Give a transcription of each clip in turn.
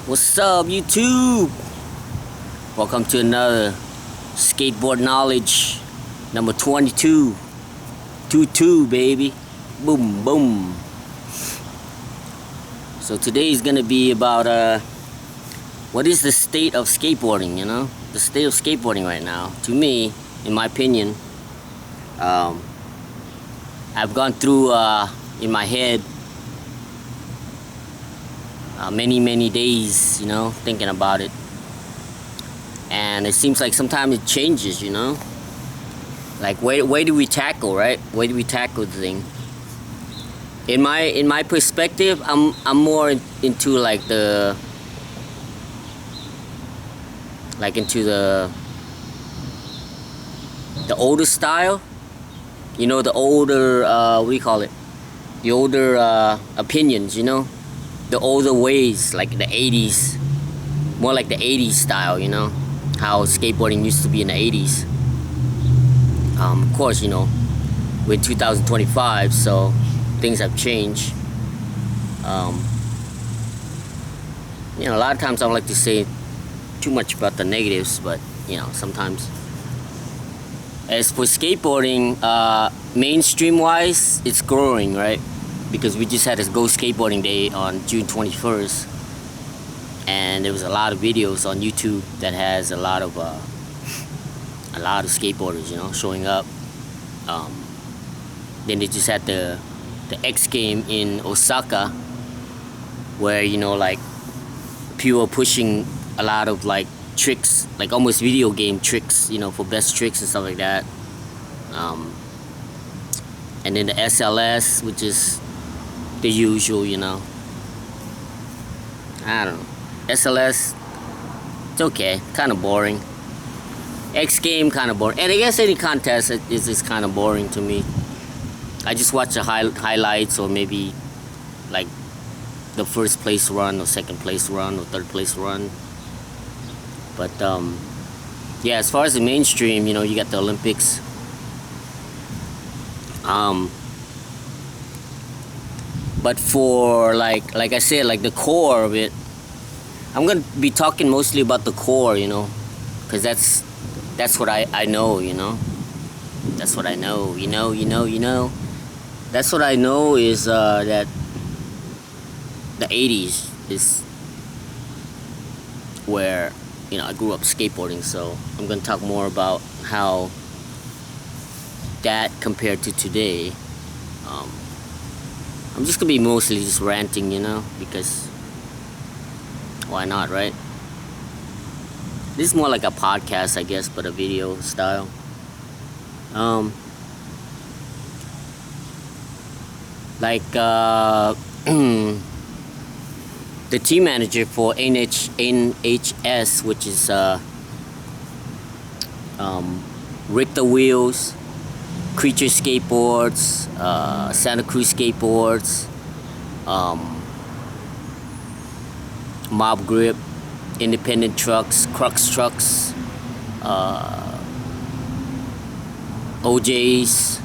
What's up, YouTube? Welcome to another skateboard knowledge number 22. 22, baby. Boom, boom. So today is gonna be about what is the state of skateboarding? You know, the state of skateboarding right now. To me, in my opinion, I've gone through in my head many days, you know, thinking about it, and it seems like sometimes it changes, you know, like where do we tackle, right? Where do we tackle the thing? In my perspective, I'm more into into the older style, you know, the older what do you call it? The older opinions, you know, the older ways, like the 80s, more like the 80s style, you know, how skateboarding used to be in the 80s. Of course, you know, we're 2025, so things have changed. You know, a lot of times I don't like to say too much about the negatives, but you know, sometimes. As for skateboarding, mainstream wise, it's growing, right? Because we just had a Go Skateboarding Day on June 21st, and there was a lot of videos on YouTube that has a lot of skateboarders, you know, showing up. Then they just had the X game in Osaka, where, you know, like people are pushing a lot of like tricks, like almost video game tricks, you know, for best tricks and stuff like that. And then the SLS, which is the usual, you know. I don't know. SLS, it's okay, kind of boring. X game, kind of boring. And I guess any contest is kind of boring to me. I just watch the highlights, or maybe like the first place run, or second place run, or third place run. But yeah, as far as the mainstream, you know, you got the Olympics. But for like I said, like the core of it, I'm gonna be talking mostly about the core, you know, because that's what I know, you know. That's what I know, you know. That's what I know is that the 80s is where, you know, I grew up skateboarding. So I'm gonna talk more about how that compared to today. I'm just gonna be mostly just ranting, you know, because why not, right? This is more like a podcast, I guess, but a video style. The team manager for NHS, which is Richter Wheels, Creature Skateboards, Santa Cruz Skateboards, Mob Grip, Independent Trucks, Crux Trucks, OJ's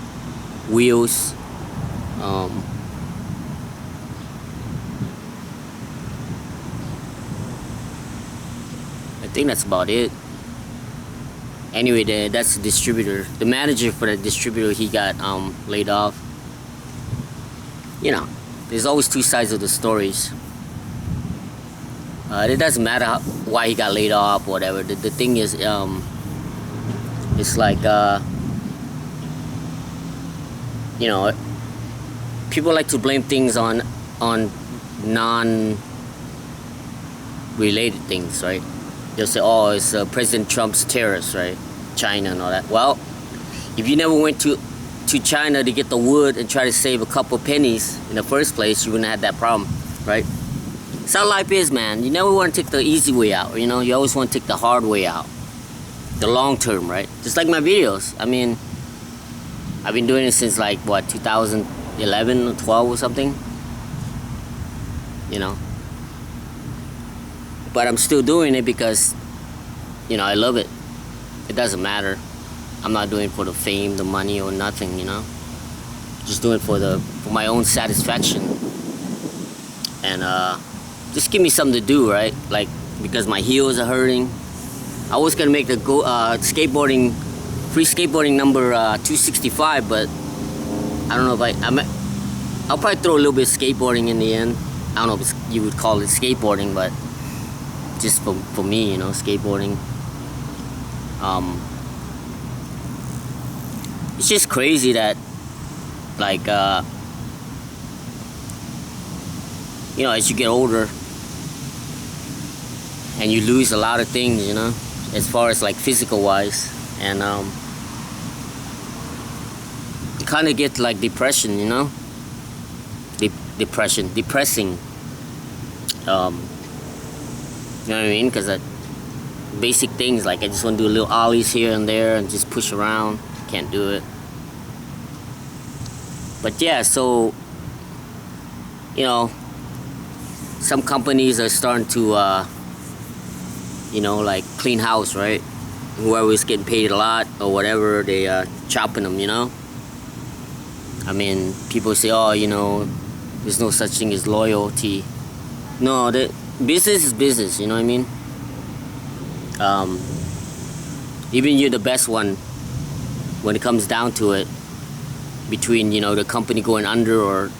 Wheels. I think that's about it. Anyway, that's the distributor. The manager for the distributor, he got laid off. You know, there's always two sides of the stories. It doesn't matter why he got laid off or whatever. The thing is, it's like, you know, people like to blame things on non-related things, right? They'll say, oh, it's President Trump's terrorists, right? China and all that. Well, if you never went to China to get the wood and try to save a couple pennies in the first place, you wouldn't have that problem, right? That's how life is, man. You never want to take the easy way out, you know? You always want to take the hard way out. The long term, right? Just like my videos. I mean, I've been doing it since like, what, 2011 or 12 or something? You know? But I'm still doing it because, you know, I love it. It doesn't matter. I'm not doing it for the fame, the money, or nothing, you know. Just doing it for my own satisfaction. And just give me something to do, right? Like, because my heels are hurting. I was gonna make the skateboarding, free skateboarding number 265, but I don't know if I'll probably throw a little bit of skateboarding in the end. I don't know if you would call it skateboarding, but just for me, you know, skateboarding. It's just crazy that, like, you know, as you get older and you lose a lot of things, you know, as far as like physical wise, and you kind of get like depression, you know, depressing. You know what I mean? Because basic things, like I just want to do a little ollies here and there and just push around. Can't do it. But yeah, so, you know, some companies are starting to, you know, like clean house, right? Whoever's getting paid a lot or whatever, they are chopping them, you know? I mean, people say, oh, you know, there's no such thing as loyalty. No, business is business, you know what I mean? Even you're the best one, when it comes down to it, between, you know, the company going under or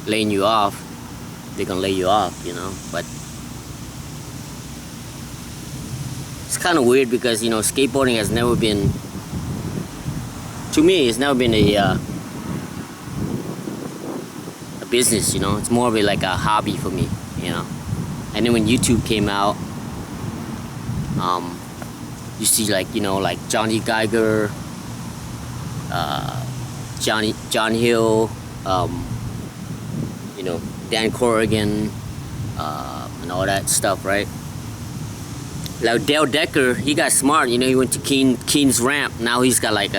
laying you off, they're gonna lay you off, you know. But it's kind of weird because, you know, skateboarding has never been, to me, it's never been a business, you know. It's more of like a hobby for me, you know. And then when YouTube came out, you see, like, you know, like Johnny Geiger, John Hill, you know, Dan Corrigan, and all that stuff, right? Like Dale Decker, he got smart, you know. He went to Keen's Ramp. Now he's got like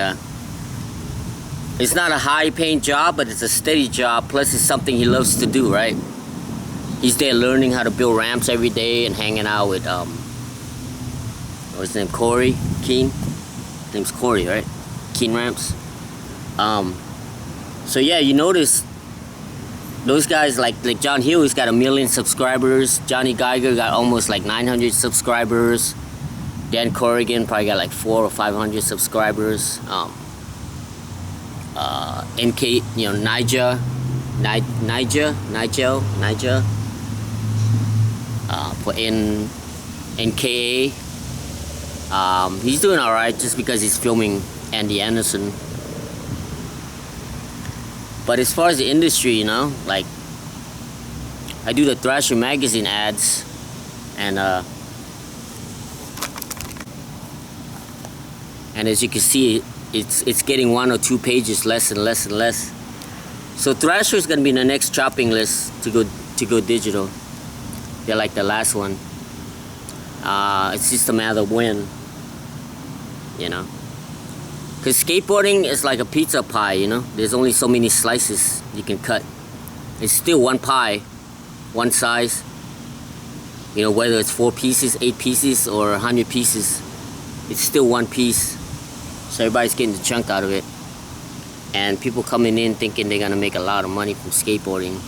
it's not a high-paying job, but it's a steady job. Plus, it's something he loves to do, right? He's there learning how to build ramps every day and hanging out with what's his name, Corey Keen. His name's Corey, right? Keen Ramps. So yeah, you notice those guys, like John Hill, he's got 1 million subscribers. Johnny Geiger got almost like 900 subscribers. Dan Corrigan probably got like 400 or 500 subscribers. NK, you know, Nigel, for NKA. He's doing all right just because he's filming Andy Anderson. But as far as the industry, you know, like, I do the Thrasher magazine ads, and as you can see, it's getting 1 or 2 pages less and less and less. So Thrasher is gonna be the next chopping list to go digital. They're like the last one. It's just a matter of when, you know. Because skateboarding is like a pizza pie, you know. There's only so many slices you can cut. It's still one pie, one size. You know, whether it's 4 pieces, 8 pieces, or 100 pieces, it's still one piece. So everybody's getting the chunk out of it. And people coming in thinking they're gonna make a lot of money from skateboarding,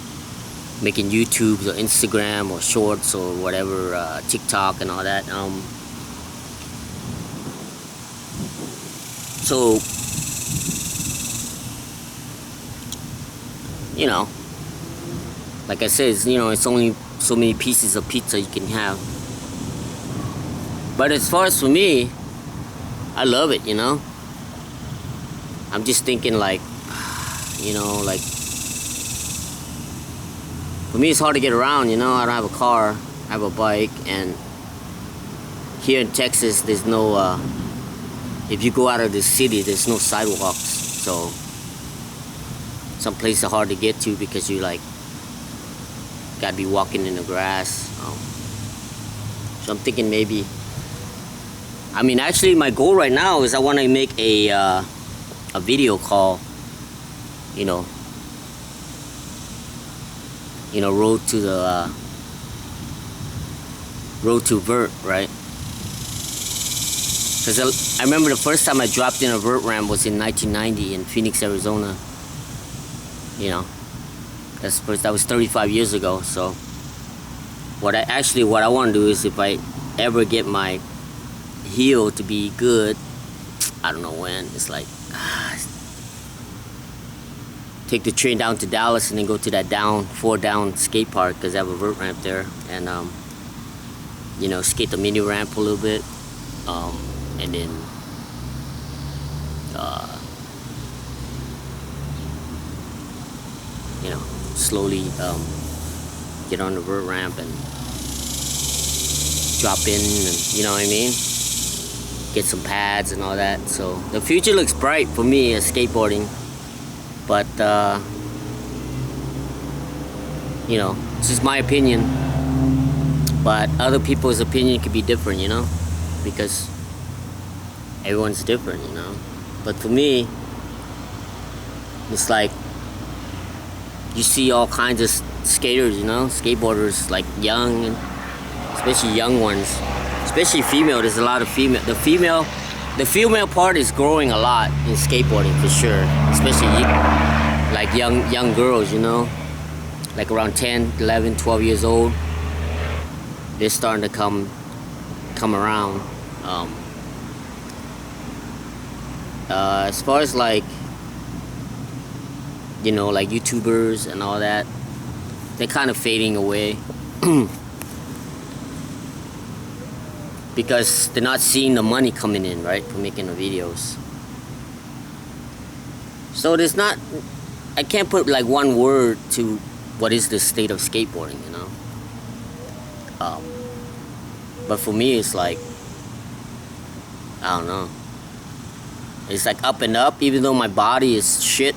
making YouTubes or Instagram or shorts or whatever, TikTok and all that. So, you know, like I said, you know, it's only so many pieces of pizza you can have. But as far as for me, I love it, you know. I'm just thinking, like, you know, like, for me it's hard to get around, you know. I don't have a car, I have a bike, and here in Texas there's no, if you go out of the city, there's no sidewalks, so some places are hard to get to because you, like, gotta be walking in the grass. So I'm thinking maybe, I mean, actually my goal right now is I want to make a video call, you know, road to vert, right? Because I remember the first time I dropped in a vert ramp was in 1990 in Phoenix, Arizona. You know, that was 35 years ago. So what I want to do is, if I ever get my heel to be good, I don't know when, it's like take the train down to Dallas and then go to that 4 down skate park, because they have a vert ramp there, and you know, skate the mini ramp a little bit, and then you know, slowly get on the vert ramp and drop in, and you know what I mean, get some pads and all that. So the future looks bright for me as skateboarding, but you know, it's just my opinion, but other people's opinion could be different, you know, because everyone's different, you know. But for me, it's like you see all kinds of skaters, you know, skateboarders, like young, especially young ones, especially female. There's a lot of female. The female part is growing a lot in skateboarding for sure, especially like young girls, you know, like around 10, 11, 12 years old. They're starting to come around. As far as like, you know, like YouTubers and all that, they're kind of fading away because they're not seeing the money coming in, right, for making the videos. So there's not, I can't put like one word to what is the state of skateboarding, you know. But for me, it's like, I don't know. It's like up and up, even though my body is shit.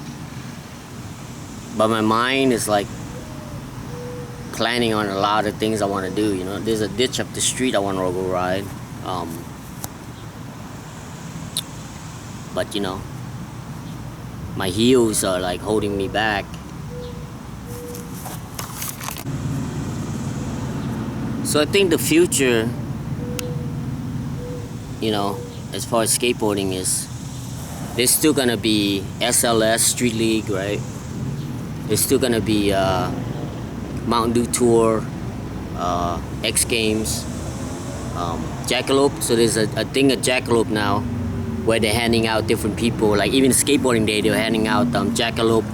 But my mind is like planning on a lot of things I want to do, you know. There's a ditch up the street I want to go ride. But, you know, my heels are like holding me back. So I think the future, you know, as far as skateboarding is, there's still gonna be SLS, Street League, right? There's still gonna be Mountain Dew Tour, X Games, Jackalope. So there's a thing at Jackalope now where they're handing out different people, like even skateboarding day, they're handing out Jackalope,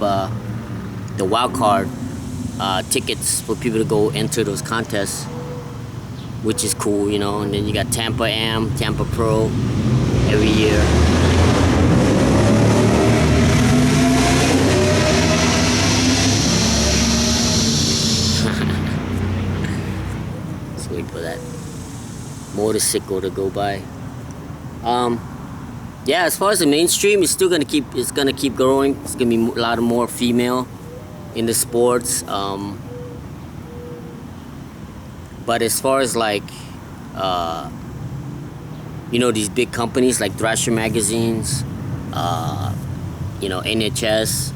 the wild card tickets for people to go enter those contests, which is cool, you know. And then you got Tampa Am, Tampa Pro every year. Let's wait for that motorcycle to go by. Yeah, as far as the mainstream, it's still gonna keep growing. It's gonna be a lot of more female in the sports. But as far as like, you know, these big companies like Thrasher magazines, you know, NHS,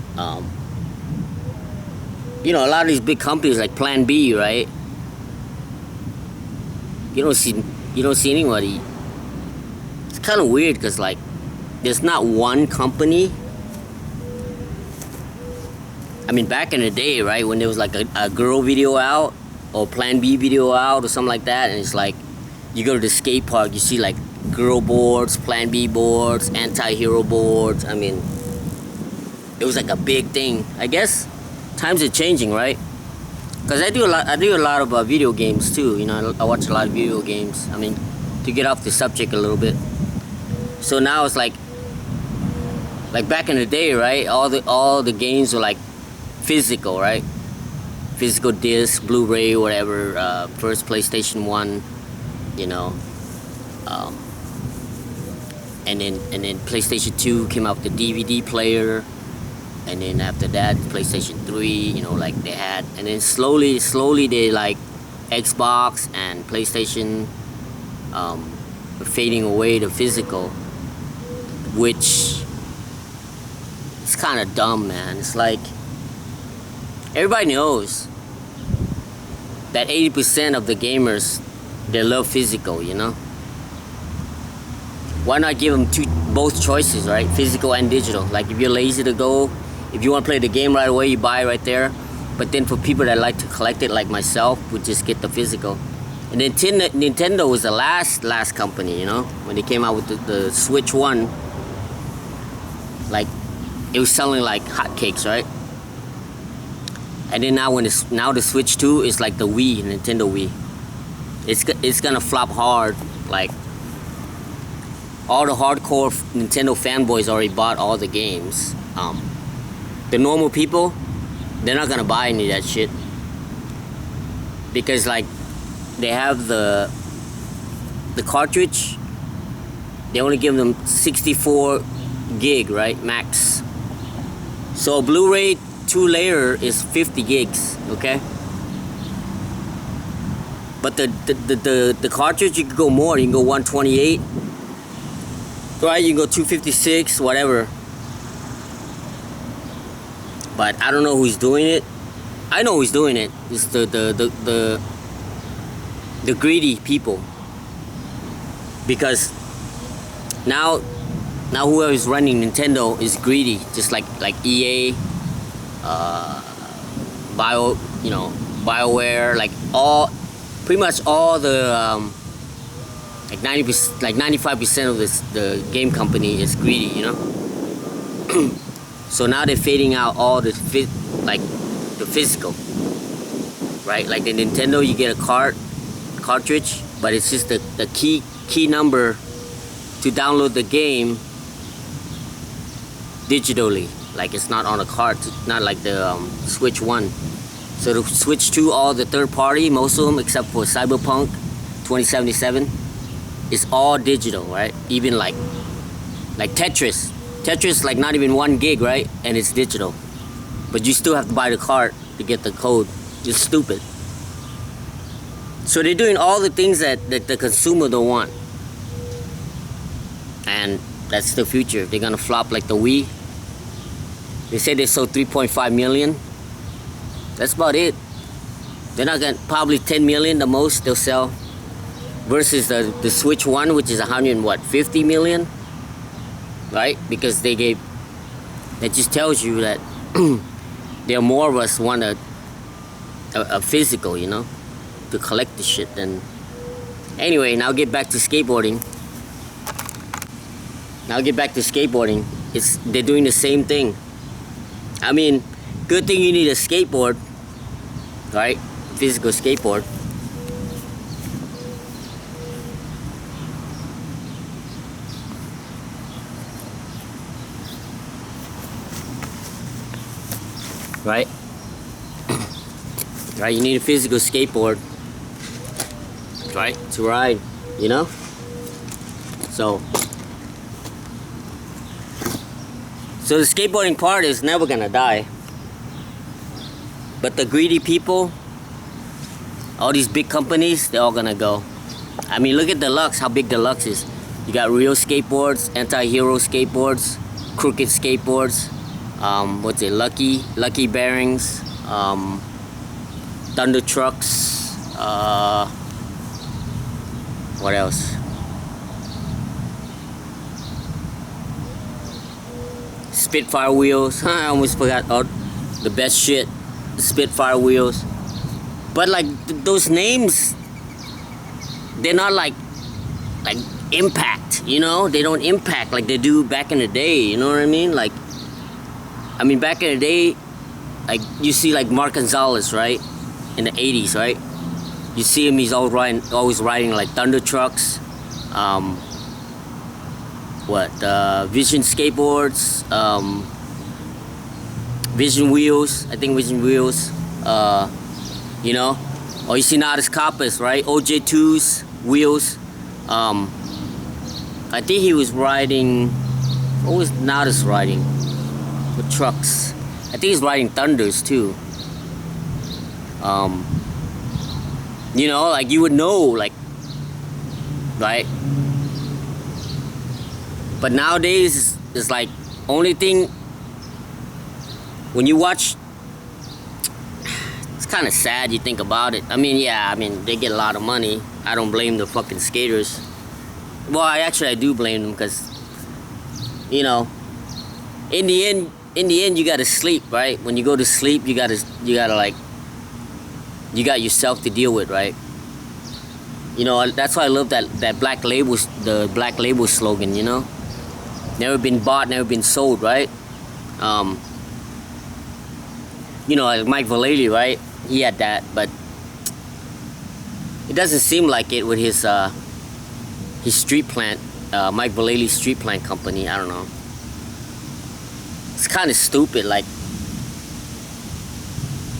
you know, a lot of these big companies like Plan B, right? You don't see anybody. It's kind of weird because like there's not one company. I mean, back in the day, right, when there was like a girl video out or Plan B video out or something like that, and it's like you go to the skate park, you see like girl boards, Plan B boards, anti-hero boards. I mean, it was like a big thing. I guess times are changing, right? Because I do a lot of video games too. You know, I watch a lot of video games. I mean, to get off the subject a little bit. So now it's like back in the day, right? All the games were like physical, right? Physical disc, Blu-ray, whatever. First PlayStation 1, you know. And then PlayStation 2 came out with the DVD player. And then after that, PlayStation 3, you know, like they had. And then slowly they like Xbox and PlayStation fading away the physical, which is kind of dumb, man. It's like everybody knows that 80% of the gamers, they love physical, you know. Why not give them both choices, right? Physical and digital. Like if you're lazy to go, if you want to play the game right away, you buy it right there. But then for people that like to collect it, like myself, would just get the physical. And then Nintendo was the last company, you know, when they came out with the Switch 1. Like, it was selling like hotcakes, right? And then now the Switch 2 is like the Wii, Nintendo Wii. It's gonna flop hard. Like, all the hardcore Nintendo fanboys already bought all the games. The normal people, they're not gonna buy any of that shit, because like they have the cartridge. They only give them 64 gig, right, max. So a Blu-ray 2-layer is 50 gigs, okay? But the cartridge, you can go more. You can go 128, right? You can go 256, whatever. But I don't know who's doing it. I know who's doing it. It's the greedy people. Because now whoever is running Nintendo is greedy, just like EA, BioWare, like pretty much all the like 90%, like 95% of the game company is greedy, you know. So now they're fading out all the physical, right? Like the Nintendo, you get a cartridge, but it's just the key number to download the game digitally. Like, it's not on a card, not like the Switch 1. So the Switch 2, all the third party, most of them except for Cyberpunk 2077, is all digital, right? Even like Tetris, like not even 1 gig, right? And it's digital, but you still have to buy the card to get the code. It's stupid. So they're doing all the things that the consumer don't want, and that's the future. They're gonna flop like the Wii. They say they sold 3.5 million. That's about it. They're not gonna, probably 10 million the most they'll sell, versus the Switch 1, which is 150 million, right? Because that just tells you that there are more of us want a physical, you know, to collect the shit. Then anyway, now get back to skateboarding. They're doing the same thing. I mean, good thing you need a skateboard, right? Physical skateboard. Right? Right, you need a physical skateboard, right, to ride, you know? So the skateboarding part is never gonna die. But the greedy people, all these big companies, they're all gonna go. I mean, look at Deluxe, how big Deluxe is. You got real skateboards, anti-hero skateboards, crooked skateboards, Lucky bearings, Thunder trucks, what else? Spitfire wheels. I almost forgot the best shit. Spitfire wheels. But like those names, they're not like impact, you know? They don't impact like they do back in the day, you know what I mean? Like, I mean, back in the day, like you see like Mark Gonzalez, right? In the 80s, right? You see him, he's always riding like Thunder trucks, Vision skateboards, Vision wheels, I think Vision wheels, you know? Or you see Nadas Kappas, right? OJ2's wheels. I think he was riding, what was Nadas riding? With trucks. I think he's riding Thunders too. You know, like you would know, like, right? But nowadays, it's like, only thing, when you watch, it's kind of sad you think about it. I mean, yeah, I mean, they get a lot of money. I don't blame the fucking skaters. Well, I do blame them, because, you know, in the end, in the end, you gotta sleep, right? When you go to sleep, you gotta like, you got yourself to deal with, right? You know, that's why I love that black label, the black label slogan. You know, never been bought, never been sold, right? You know, like Mike Vallely, right? He had that, but it doesn't seem like it with his street plant, Mike Vallely street plant company. I don't know. It's kind of stupid. Like,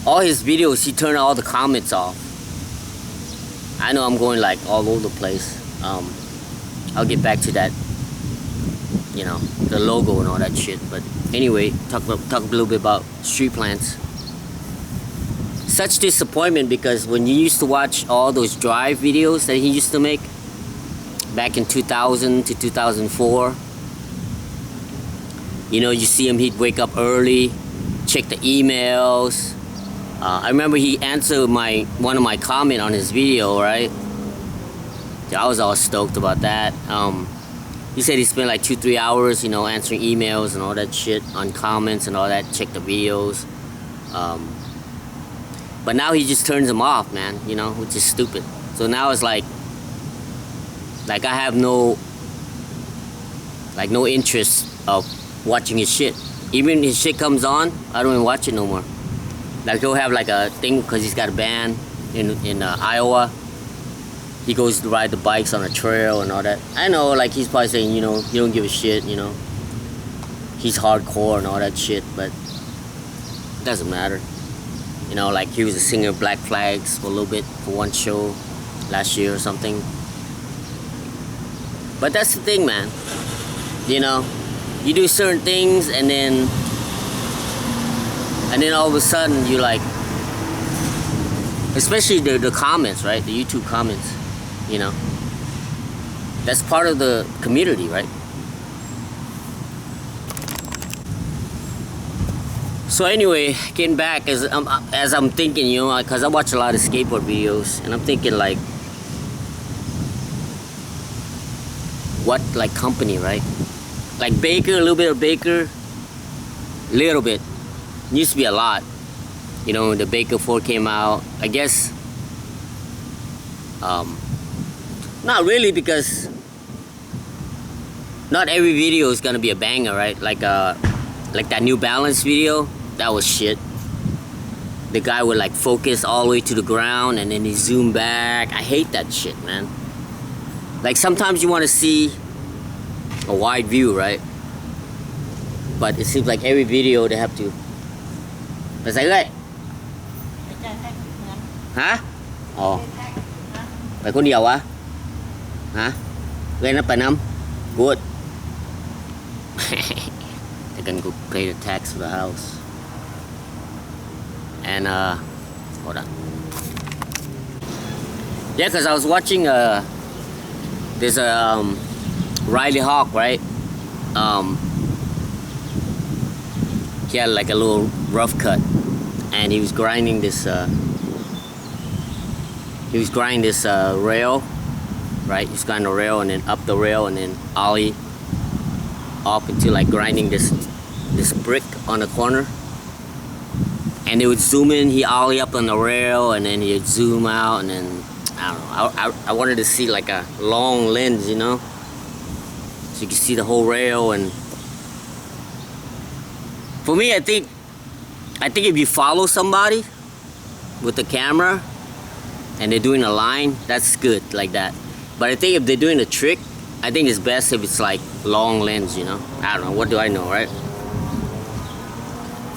all his videos, he turned all the comments off. I know I'm going like all over the place. I'll get back to that, you know, the logo and all that shit. But anyway, talk a little bit about street plants. Such disappointment, because when you used to watch all those drive videos that he used to make back in 2000 to 2004, you know, you see him, he'd wake up early, check the emails. I remember he answered one of my comment on his video, right? I was all stoked about that. He said he spent like 2-3 hours, you know, answering emails and all that shit on comments and all that, check the videos. But now he just turns them off, man, you know, which is stupid. So now it's like I have no interest of watching his shit. Even his shit comes on, I don't even watch it no more. Like, he'll have like a thing, because he's got a band in Iowa. He goes to ride the bikes on a trail and all that. I know, like, he's probably saying, you know, he don't give a shit, you know. He's hardcore and all that shit, but it doesn't matter. You know, like, he was a singer of Black Flags for a little bit, for one show last year or something. But that's the thing, man. You know, you do certain things, and then all of a sudden you like, especially the comments, right? The YouTube comments, you know, that's part of the community, right? So anyway, getting back, as I'm thinking, you know, because I watch a lot of skateboard videos, and I'm thinking like, what, like, company, right? Like Baker, a little bit of Baker, little bit. Used to be a lot. You know, when the Baker 4 came out, I guess, not really, because not every video is gonna be a banger, right? Like that New Balance video, that was shit. The guy would like focus all the way to the ground, and then he zoom back. I hate that shit, man. Like, sometimes you want to see a wide view, right? But it seems like every video they have to. It's like that. Hả? Ồ. Phải con nhiều á? Hả? Lên up by năm? Good. They're gonna go pay the tax for the house. And hold on. Yeah, cause I was watching there's a Riley Hawk, right? He had like a little rough cut, and he was grinding this rail, right? He's grinding the rail, and then up the rail, and then ollie up into like grinding this brick on the corner. And it would zoom in, he ollie up on the rail, and then he'd zoom out, and then I don't know. I wanted to see like a long lens, you know, so you can see the whole rail. And for me, I think if you follow somebody with the camera and they're doing a line, that's good, like that. But I think if they're doing a trick, I think it's best if it's like long lens, you know. I don't know, what do I know, right?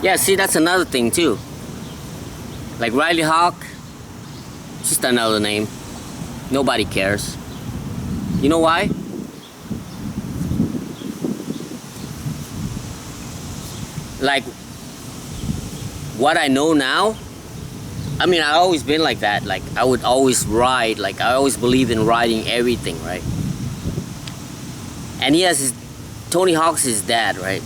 Yeah, see, that's another thing too. Like Riley Hawk, just another name. Nobody cares. You know why? Like, what I know now, I mean, I've always been like that. Like, I would always ride. Like, I always believe in riding everything, right? And he has Tony Hawk's his dad, right?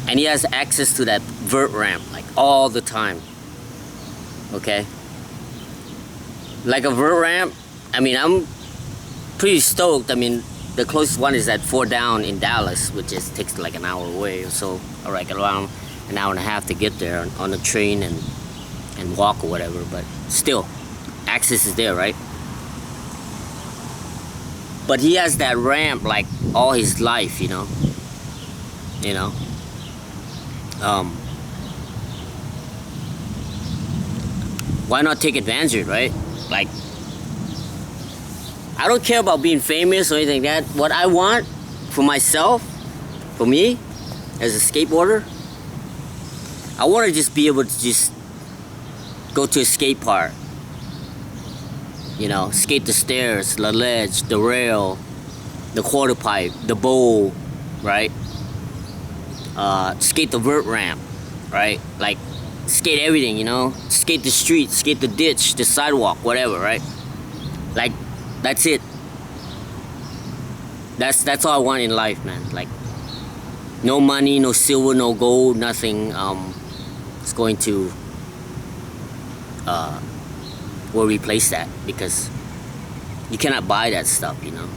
And he has access to that vert ramp, like, all the time. Okay? Like a vert ramp, I mean, I'm pretty stoked. I mean, the closest one is at 4 Down in Dallas, which just takes like an hour away or so, or like around an hour and a half to get there on the train and walk or whatever. But still, access is there, right? But he has that ramp like all his life, you know. Why not take advantage of it, right? Like, I don't care about being famous or anything like that. What I want for myself, for me, as a skateboarder, I want to just be able to just go to a skate park. You know, skate the stairs, the ledge, the rail, the quarter pipe, the bowl, right? Skate the vert ramp, right? Like, skate everything, you know? Skate the street, skate the ditch, the sidewalk, whatever, right? Like, that's it. That's all I want in life, man. Like, no money, no silver, no gold, nothing is going to will replace that, because you cannot buy that stuff, you know.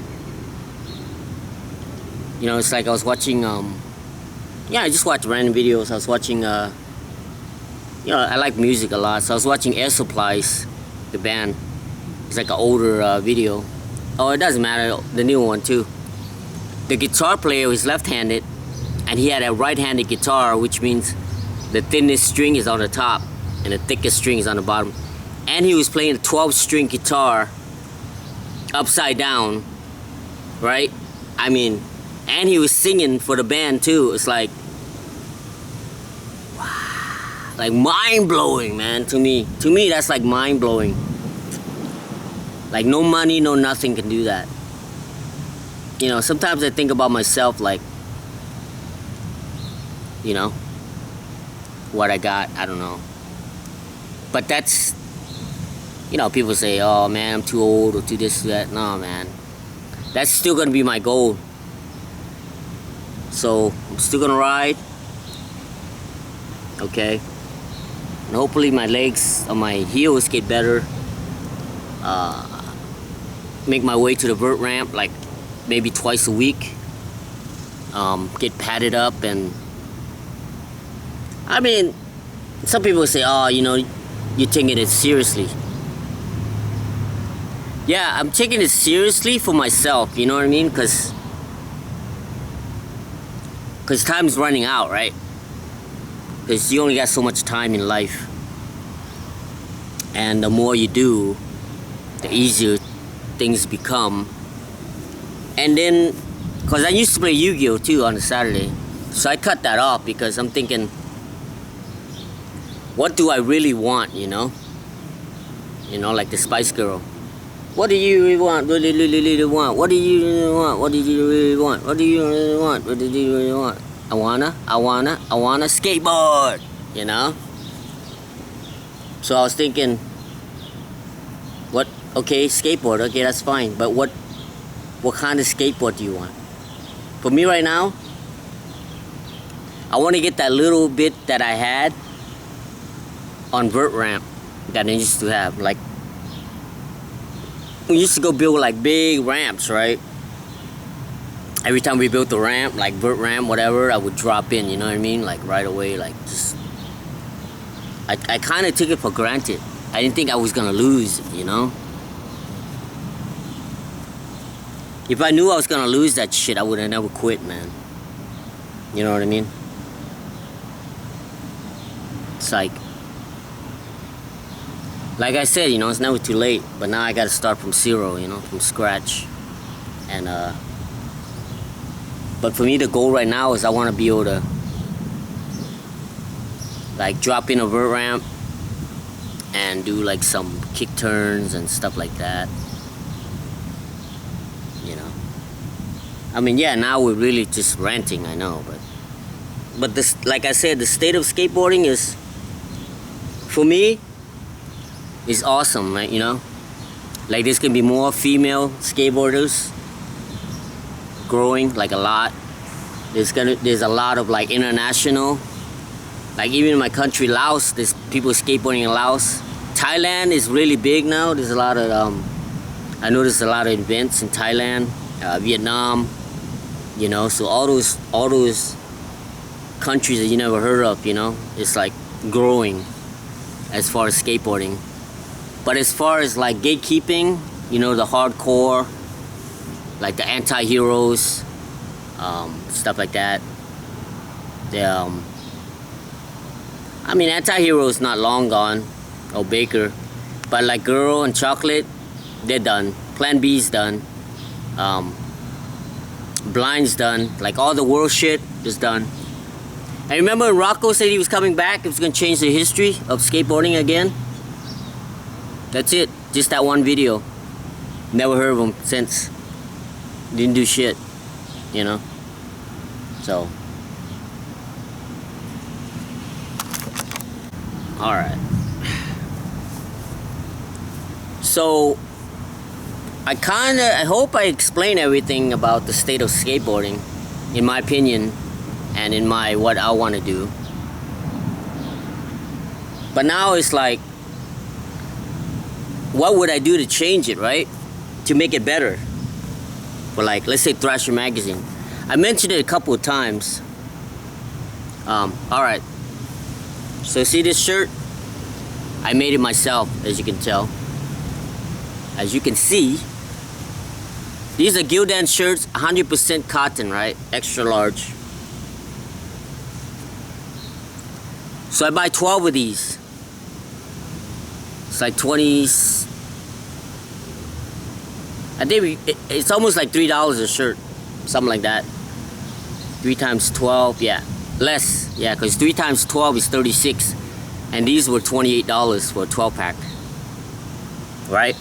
You know, it's like I was watching I just watch random videos. I was watching you know, I like music a lot, so I was watching Air Supply's, the band. It's like an older video. Oh, it doesn't matter, the new one too. The guitar player was left-handed, and he had a right-handed guitar, which means the thinnest string is on the top and the thickest string is on the bottom. And he was playing a 12-string guitar upside down, right? I mean, and he was singing for the band too. It's like, wow, like mind-blowing, man, to me. To me, that's like mind-blowing. Like, no money, no nothing can do that. You know, sometimes I think about myself, like, you know, what I got, I don't know. But that's, you know, people say, oh man, I'm too old or too this, too that. No, man. That's still gonna be my goal. So, I'm still gonna ride. Okay? And hopefully my legs or my heels get better. Make my way to the vert ramp like maybe twice a week. Get padded up, and I mean, some people say, oh, you know, you're taking it seriously. Yeah, I'm taking it seriously for myself, you know what I mean? Because time's running out, right? Because you only got so much time in life. And the more you do, the easier things become. And then, because I used to play Yu-Gi-Oh too on a Saturday, so I cut that off because I'm thinking, what do I really want, you know? You know, like the Spice Girl. What do you really want? What do you really want? What do you really want? What do you really want? What do you really want? What do you really want? I wanna skateboard, you know? So I was thinking, what? Okay, skateboard, okay, that's fine. But what kind of skateboard do you want? For me right now, I want to get that little bit that I had on vert ramp that I used to have. Like, we used to go build like big ramps, right? Every time we built the ramp, like vert ramp, whatever, I would drop in, you know what I mean? Like right away, like just, I kind of took it for granted. I didn't think I was gonna lose, you know? If I knew I was gonna lose that shit, I would have never quit, man. You know what I mean? It's like I said, you know, it's never too late. But now I gotta start from zero, you know, from scratch. And but for me, the goal right now is I want to be able to like drop in a vert ramp and do like some kick turns and stuff like that. You know, I mean, yeah, now we're really just renting, I know, but this, like I said, the state of skateboarding is, for me, is awesome, right? You know, like there's gonna be more female skateboarders growing, like a lot. There's a lot of like international, like even in my country, Laos, there's people skateboarding in Laos. Thailand is really big now. There's a lot of I noticed a lot of events in Thailand. Vietnam, you know. So all those countries that you never heard of, you know, it's like growing as far as skateboarding. But as far as like gatekeeping, you know, the hardcore, like the anti-heroes, stuff like that. I mean, anti-hero is not long gone, or Baker, but like Girl and Chocolate, they're done. Plan B's done. Blind's done. Like all the world shit is done. And remember when Rocco said he was coming back, he was gonna change the history of skateboarding again? That's it. Just that one video. Never heard of him since. Didn't do shit, you know? So. Alright. So, I hope I explain everything about the state of skateboarding, in my opinion, and in my what I want to do. But now it's like, what would I do to change it, right? To make it better. For like, let's say Thrasher magazine. I mentioned it a couple of times. Alright. So see this shirt? I made it myself, as you can tell. As you can see, these are Gildan shirts, 100% cotton, right? Extra large. So I buy 12 of these. It's like 20. I think it's almost like $3 a shirt, something like that. 3 times 12, yeah, less, yeah, because 3 times 12 is 36, and these were $28 for a 12-pack, right?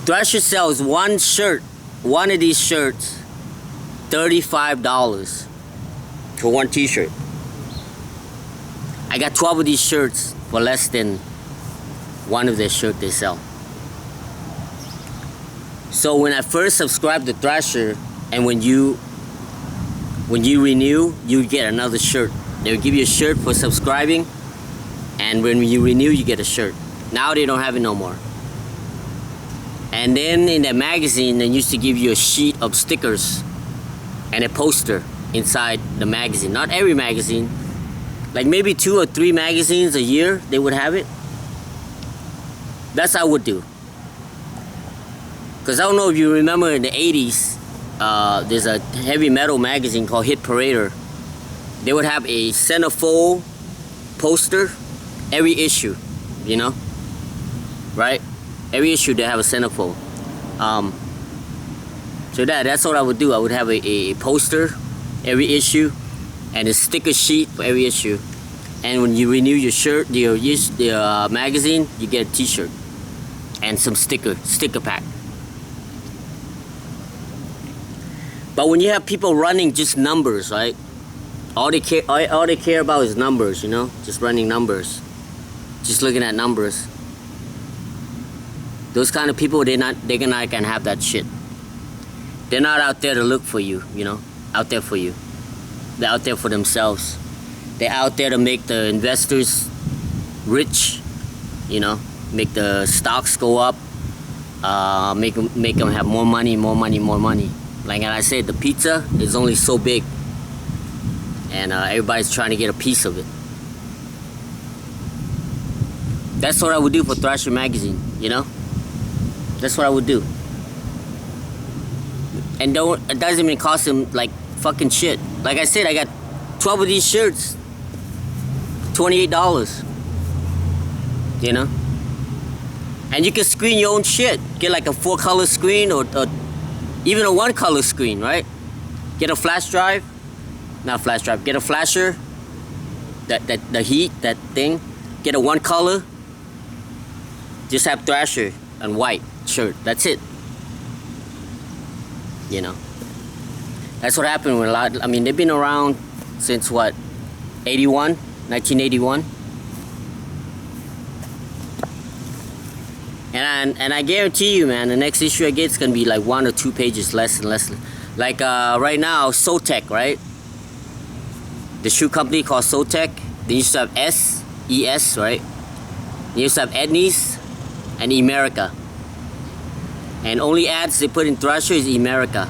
Thrasher sells one shirt, one of these shirts, $35 for one t-shirt. I got 12 of these shirts for less than one of their shirts they sell. So when I first subscribed to Thrasher, and when you renew, you get another shirt. They'll give you a shirt for subscribing, and when you renew, you get a shirt. Now they don't have it no more. And then in that magazine, they used to give you a sheet of stickers and a poster inside the magazine. Not every magazine, like maybe 2 or 3 magazines a year, they would have it. That's how I would do. Because I don't know if you remember in the 80s, there's a heavy metal magazine called Hit Parader. They would have a centerfold poster every issue, you know? Right? Every issue they have a centerfold. So that's what I would do. I would have a poster every issue and a sticker sheet for every issue. And when you renew your shirt, your magazine, you get a t-shirt and some sticker pack. But when you have people running just numbers, right? All they care about is numbers, you know? Just running numbers. Just looking at numbers. Those kind of people, they're not gonna have that shit. They're not out there to look for you, you know? Out there for you. They're out there for themselves. They're out there to make the investors rich, you know? Make the stocks go up. Make them have more money. Like I said, the pizza is only so big, and everybody's trying to get a piece of it. That's what I would do for Thrasher magazine, you know? That's what I would do. And it doesn't even cost them like fucking shit. Like I said, I got 12 of these shirts, $28, you know? And you can screen your own shit. Get like a 4-color screen or even a 1-color screen, right? Get a flash drive, not flash drive, get a flasher, the heat, that thing. Get a 1-color, just have Thrasher and white shirt, that's it. You know, that's what happened with I mean, they've been around since what, 1981. And I guarantee you, man, the next issue I get is gonna be like 1 or 2 pages less and less. Like right now, Sotec, right? The shoe company called Sotec. They used to have SES, right? They used to have Etnies and Emerica. And only ads they put in Thrasher is America.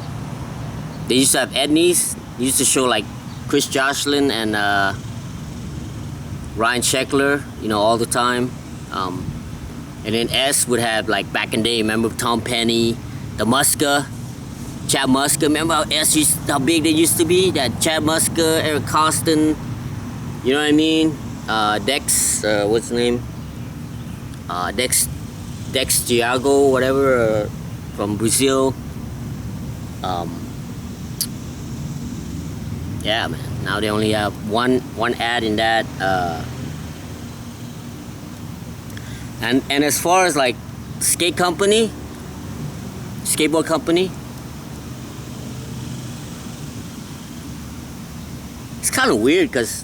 They used to have Edney's. They used to show like Chris Jocelyn and Ryan Sheckler, you know, all the time. And then S would have like back in the day, remember Tom Penny, the Muska, Chad Muska. Remember how big they used to be? That Chad Muska, Eric Costin, you know what I mean? Dex, what's his name? Dex Thiago, whatever, from Brazil. Yeah, man. Now they only have one ad in that. And as far as like skateboard company, it's kind of weird because,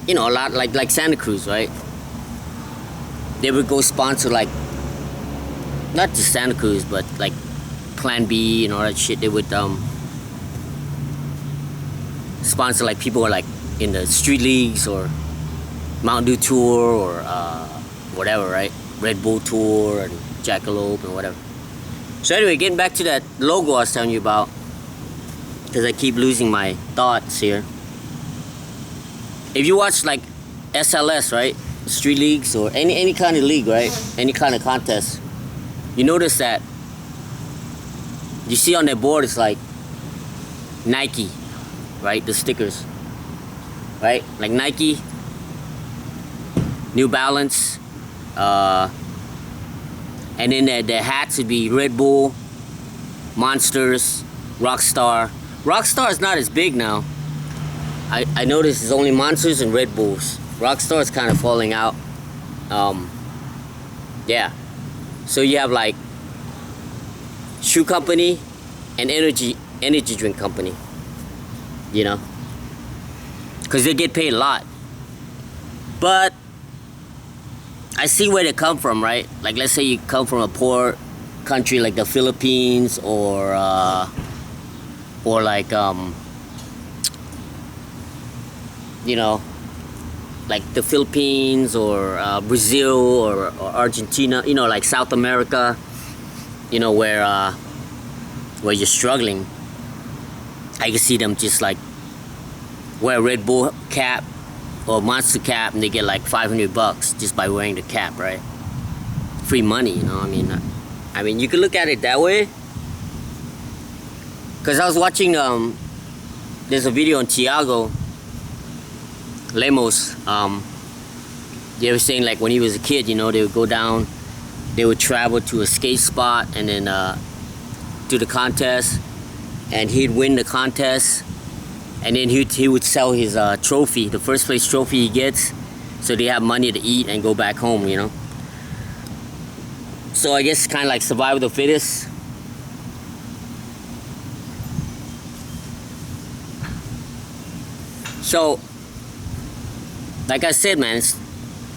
you know, a lot like Santa Cruz, right? They would go sponsor like not just Santa Cruz, but like Plan B and all that shit. They would sponsor like people who are like in the street leagues or Mountain Dew tour or whatever, right? Red Bull tour and Jackalope and whatever. So anyway, getting back to that logo I was telling you about, because I keep losing my thoughts here. If you watch like SLS, right, street leagues or any kind of league, right, any kind of contest, you notice that you see on their board it's like Nike, right, the stickers, right, like Nike, New Balance, and then their hats would be Red Bull, Monsters, Rockstar. Rockstar is not as big now. I noticed it's only Monsters and Red Bulls. Rockstar is kind of falling out. Yeah. So you have like shoe company and energy drink company. You know, because they get paid a lot. But I see where they come from, right? Like, let's say you come from a poor country like the Philippines or like you know, like the Philippines or Brazil or Argentina, you know, like South America, you know, where you're struggling. I can see them just like wear a Red Bull cap or Monster cap and they get like $500 just by wearing the cap, right? Free money, you know. I mean you can look at it that way. Cause I was watching there's a video on Thiago Lemos. They were saying like when he was a kid, you know, they would go down, they would travel to a skate spot and then do the contest, and he'd win the contest, and then he would sell his trophy, the first place trophy he gets, so they have money to eat and go back home, you know. So I guess kind of like survival of the fittest. So like I said, man,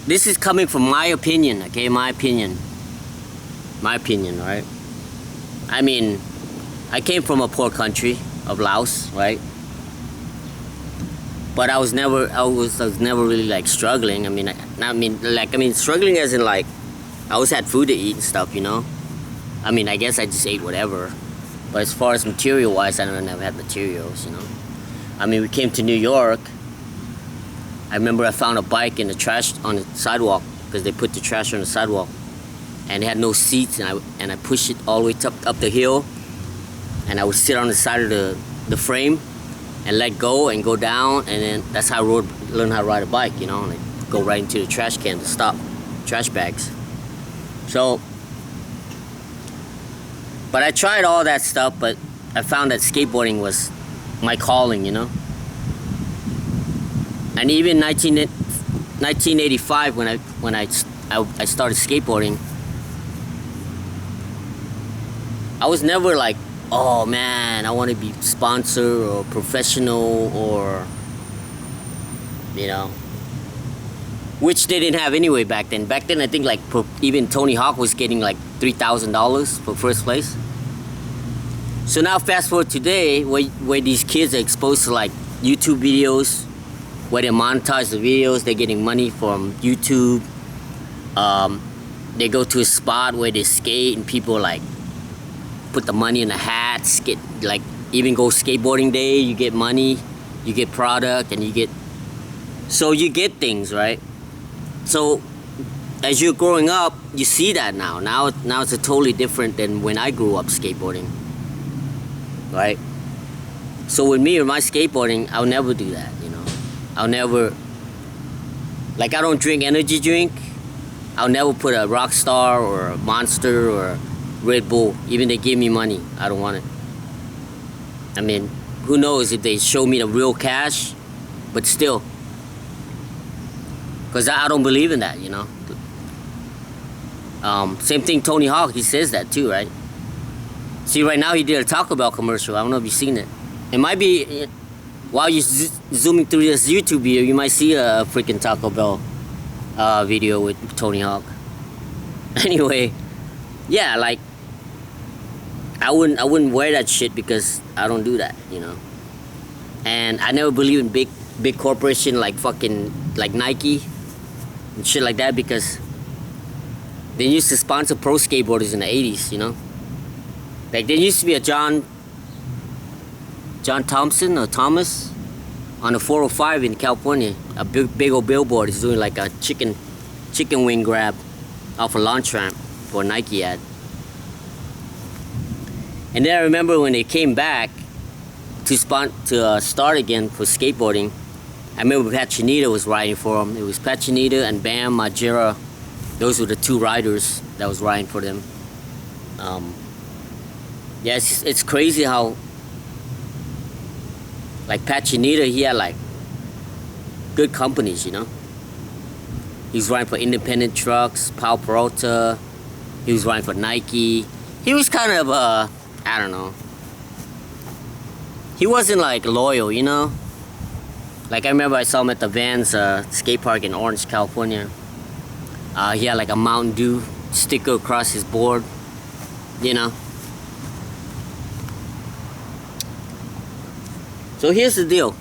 this is coming from my opinion, okay? My opinion, right? I mean, I came from a poor country of Laos, right? But I was never really like struggling. I mean, struggling as in like, I always had food to eat and stuff, you know? I mean, I guess I just ate whatever. But as far as material-wise, I never had materials, you know? I mean, we came to New York. I remember I found a bike in the trash on the sidewalk because they put the trash on the sidewalk, and it had no seats, and I pushed it all the way up the hill, and I would sit on the side of the frame and let go and go down, and then that's how I learned how to ride a bike, you know, like go right into the trash can to stop trash bags. So, but I tried all that stuff, but I found that skateboarding was my calling, you know. And even 1985, when I started skateboarding, I was never like, oh man, I want to be sponsor or professional or, you know, which they didn't have anyway back then. Back then, I think like even Tony Hawk was getting like $3,000 for first place. So now fast forward today, where these kids are exposed to like YouTube videos, where they monetize the videos, they're getting money from YouTube. They go to a spot where they skate and people are like put the money in the hats, get like even go skateboarding day, you get money, you get product, and you get things, right? So as you're growing up, you see that now. Now it's a totally different than when I grew up skateboarding, right? So with me or my skateboarding, I'll never do that, you know. I'll never, like, I don't drink energy drink. I'll never put a Rockstar or a Monster or a Red Bull. Even they give me money, I don't want it. I mean, who knows if they show me the real cash, but still. Because I don't believe in that, you know. Same thing, Tony Hawk, he says that too, right? See, right now he did a Taco Bell commercial. I don't know if you've seen it. It might be, while you're zooming through this YouTube video, you might see a freaking Taco Bell video with Tony Hawk. Anyway, yeah, like, I wouldn't wear that shit because I don't do that, you know. And I never believe in big corporation like fucking, like Nike and shit like that, because they used to sponsor pro skateboarders in the 80s, you know. Like, there used to be a John Thompson or Thomas on the 405 in California, a big old billboard. He's doing like a chicken wing grab off a launch ramp for a Nike ad. And then I remember when they came back to start again for skateboarding, I remember Pachinita was riding for them. It was Pachinita and Bam Margera. Those were the two riders that was riding for them. Yeah, it's crazy how, like, Pachinita, he had like good companies, you know. He was riding for Independent Trucks, Powell Peralta. He was riding for Nike. He was kind of I don't know. He wasn't like loyal, you know. Like, I remember I saw him at the Vans skate park in Orange, California. He had like a Mountain Dew sticker across his board, you know. So here's the deal.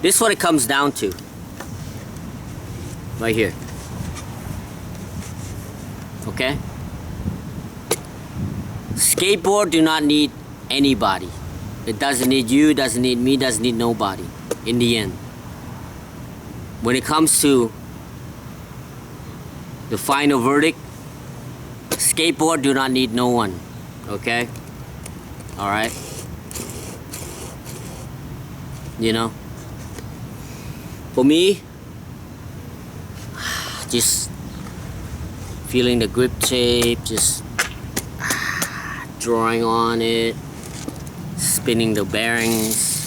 This is what it comes down to. Right here. Okay? Skateboard do not need anybody. It doesn't need you, doesn't need me, doesn't need nobody in the end. When it comes to the final verdict, skateboard do not need no one. Okay? Alright? You know? For me, just feeling the grip tape, just drawing on it, spinning the bearings,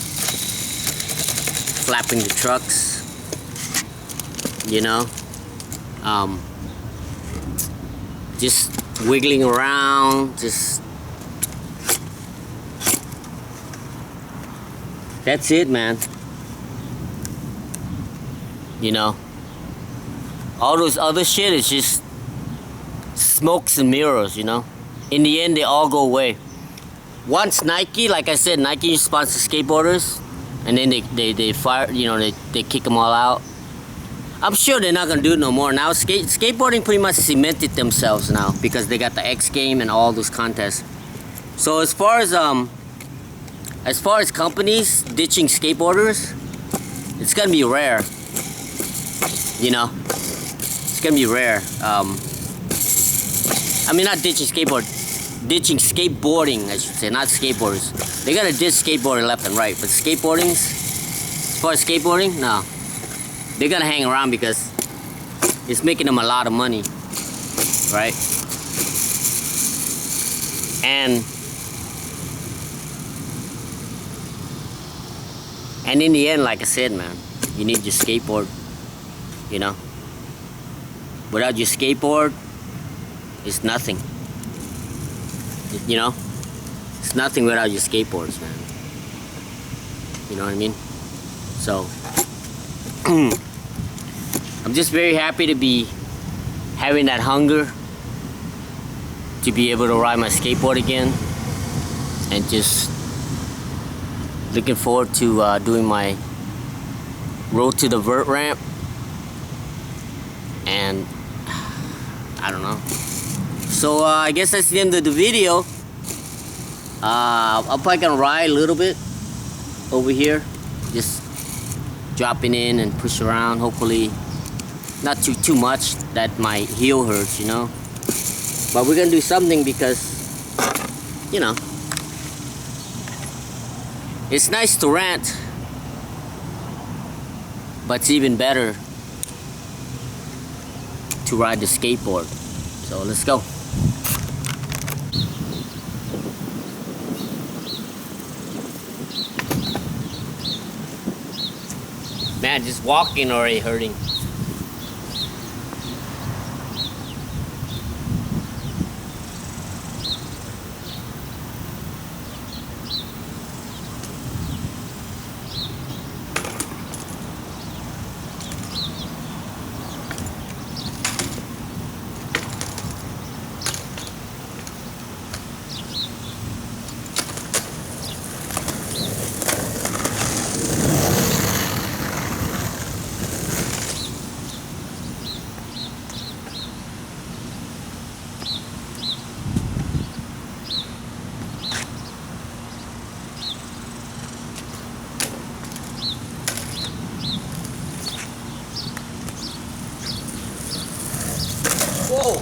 flapping the trucks, you know, just wiggling around, just, that's it, man. You know, all those other shit is just smokes and mirrors, you know. In the end, they all go away. Once Nike, like I said, Nike sponsors skateboarders, and then they fire, you know, they kick them all out. I'm sure they're not gonna do it no more. Now skateboarding pretty much cemented themselves now because they got the X game and all those contests. So as far as companies ditching skateboarders, it's gonna be rare. You know, it's gonna be rare. I mean, not ditching skateboarding, I should say, not skateboarders. They gotta ditch skateboarding left and right, but as far as skateboarding, no. They're gonna hang around because it's making them a lot of money, right? And in the end, like I said, man, you need your skateboard, you know? Without your skateboard, it's nothing. You know? It's nothing without your skateboards, man. You know what I mean? So, I'm just very happy to be having that hunger to be able to ride my skateboard again, and just looking forward to doing my road to the vert ramp. And I don't know, So I guess that's the end of the video. I'm probably gonna ride a little bit over here, just dropping in and push around. Hopefully not too much that my heel hurts, you know. But we're gonna do something because, you know, it's nice to rent, but it's even better to ride the skateboard. So let's go. Man, just walking already hurting. Whoa!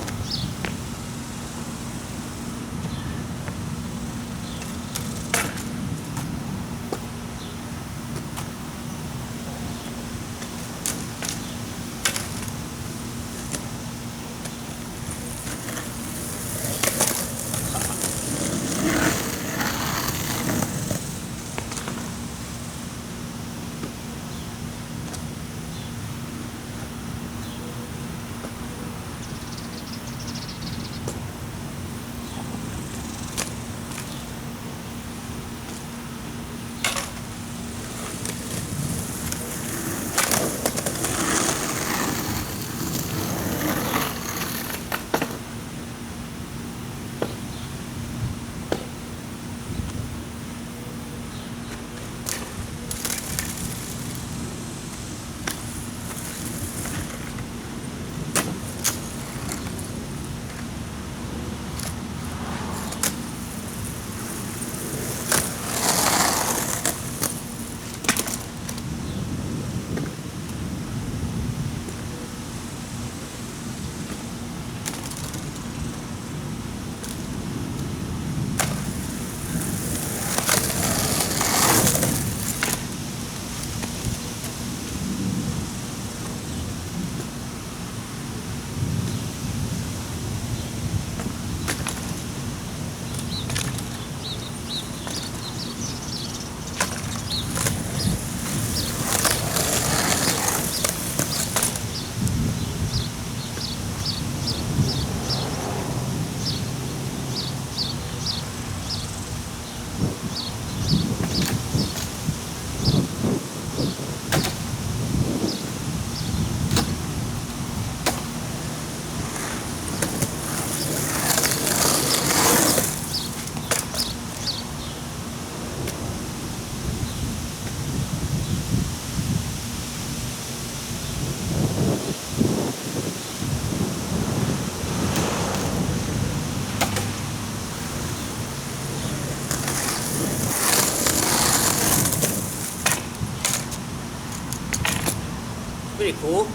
Pretty cool.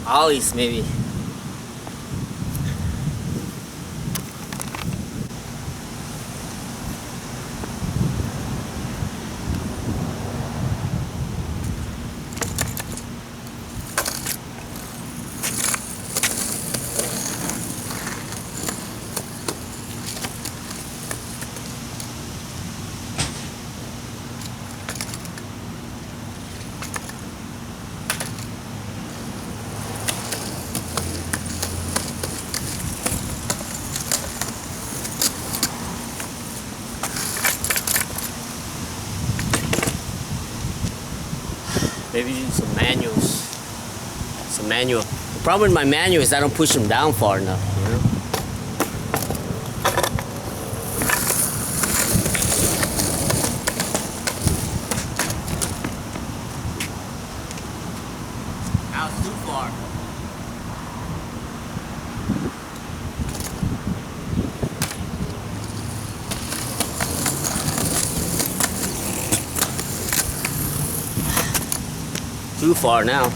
ollies maybe. Maybe use some manuals. Some manual. The problem with my manual is I don't push them down far enough, you know? Now it's too far. Too far now.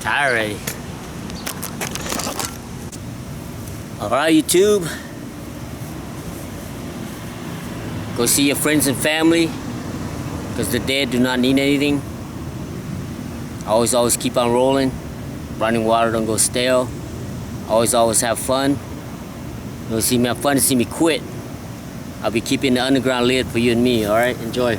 Tired already. Alright, YouTube. Go see your friends and family, because the dead do not need anything. Always keep on rolling. Running water don't go stale. Always have fun. You don't see me have fun, see me quit. I'll be keeping the underground lit for you and me, alright? Enjoy.